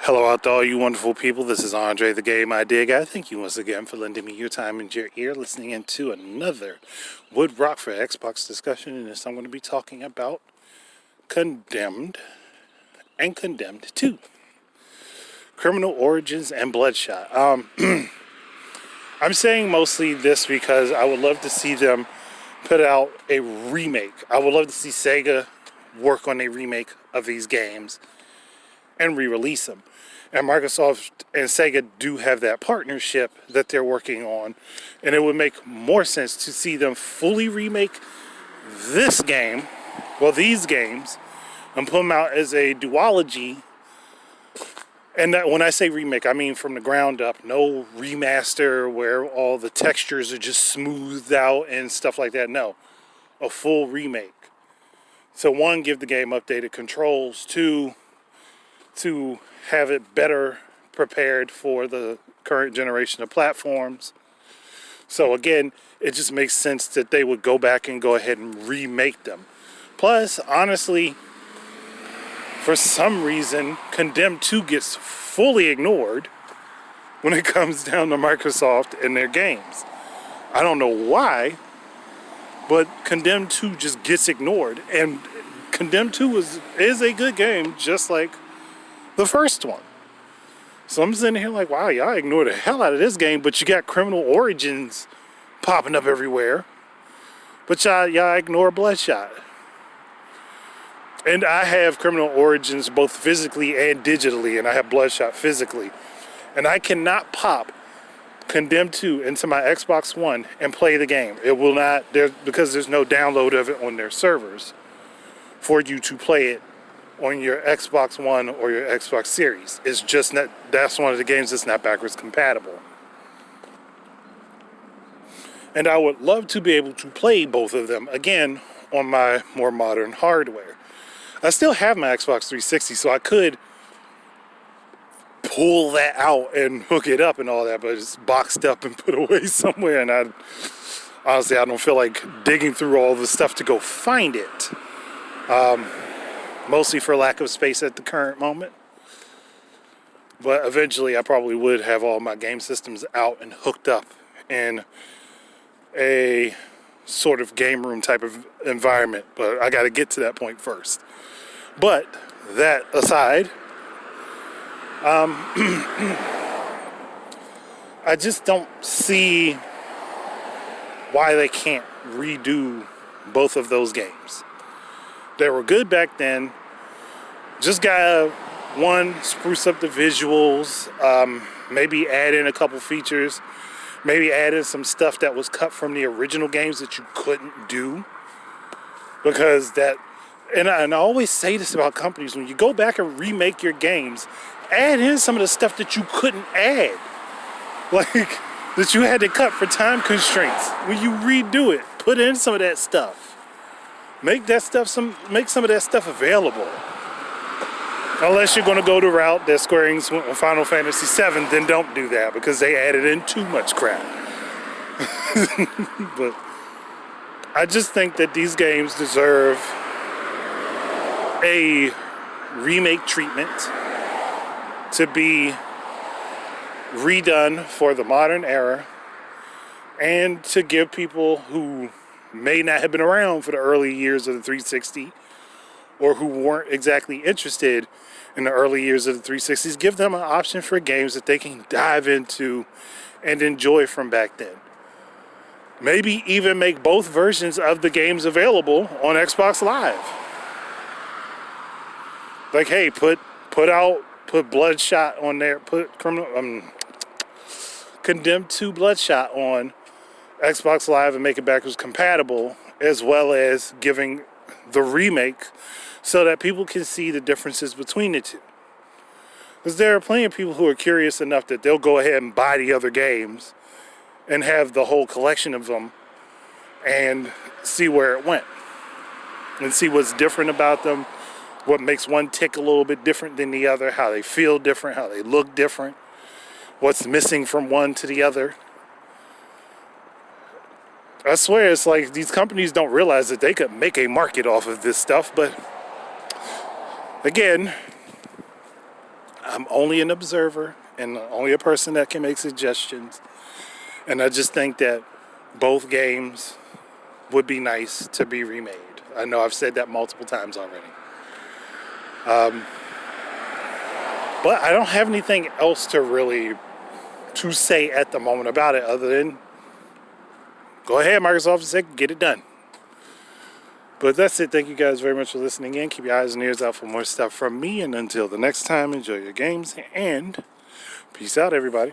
Hello out to all you wonderful people. This is Andre, the Game Idea Guy. Thank you once again for lending me your time and your ear, listening into another Wood Rock for Xbox discussion. In this, I'm going to be talking about Condemned and Condemned 2. Criminal Origins and Bloodshot. I'm saying mostly this because I would love to see them put out a remake. I would love to see Sega work on a remake of these games and re-release them. And Microsoft and Sega do have that partnership that they're working on, and it would make more sense to see them fully remake these games, and put them out as a duology. And that, when I say remake, I mean from the ground up. No remaster where all the textures are just smoothed out and stuff like that. No, a full remake. So one, give the game updated controls. Two, to have it better prepared for the current generation of platforms. So again, it just makes sense that they would go back and go ahead and remake them. Plus, honestly, for some reason, Condemned 2 gets fully ignored when it comes down to Microsoft and their games. I don't know why, but Condemned 2 just gets ignored. And Condemned 2 is a good game, just like the first one. So I'm sitting here like, wow, y'all ignored the hell out of this game, but you got Criminal Origins popping up everywhere. But y'all ignore Bloodshot. And I have Criminal Origins both physically and digitally, and I have Bloodshot physically. And I cannot pop Condemned 2 into my Xbox One and play the game. It will not, because there's no download of it on their servers for you to play it on your Xbox One or your Xbox Series. It's just not, that's one of the games that's not backwards compatible. And I would love to be able to play both of them again on my more modern hardware. I still have my Xbox 360, so I could pull that out and hook it up and all that, but it's boxed up and put away somewhere, and I don't feel like digging through all the stuff to go find it. Mostly for lack of space at the current moment. But eventually I probably would have all my game systems out and hooked up in a sort of game room type of environment. But I got to get to that point first. But that aside, I just don't see why they can't redo both of those games. They were good back then. Just gotta, one, spruce up the visuals, maybe add in a couple features, maybe add in some stuff that was cut from the original games that you couldn't do. Because that, and I always say this about companies, when you go back and remake your games, add in some of the stuff that you couldn't add. Like, that you had to cut for time constraints. When you redo it, put in some of that stuff. Make some of that stuff available. Unless you're going to go the route that Square Enix went with Final Fantasy VII, then don't do that because they added in too much crap. But I just think that these games deserve a remake treatment, to be redone for the modern era, and to give people who may not have been around for the early years of the 360 or who weren't exactly interested in the early years of the 360s, give them an option for games that they can dive into and enjoy from back then. Maybe even make both versions of the games available on Xbox Live. Like, hey, put Bloodshot on there, put Condemned 2 Bloodshot on Xbox Live and make it backwards compatible, as well as giving the remake so that people can see the differences between the two. Because there are plenty of people who are curious enough that they'll go ahead and buy the other games and have the whole collection of them and see where it went and see what's different about them, what makes one tick a little bit different than the other, how they feel different, how they look different, what's missing from one to the other. I swear it's like these companies don't realize that they could make a market off of this stuff, but again, I'm only an observer and only a person that can make suggestions. And I just think that both games would be nice to be remade. I know I've said that multiple times already. But I don't have anything else to say at the moment about it other than go ahead, Microsoft, say, get it done. But that's it. Thank you guys very much for listening in. Keep your eyes and ears out for more stuff from me. And until the next time, enjoy your games and peace out, everybody.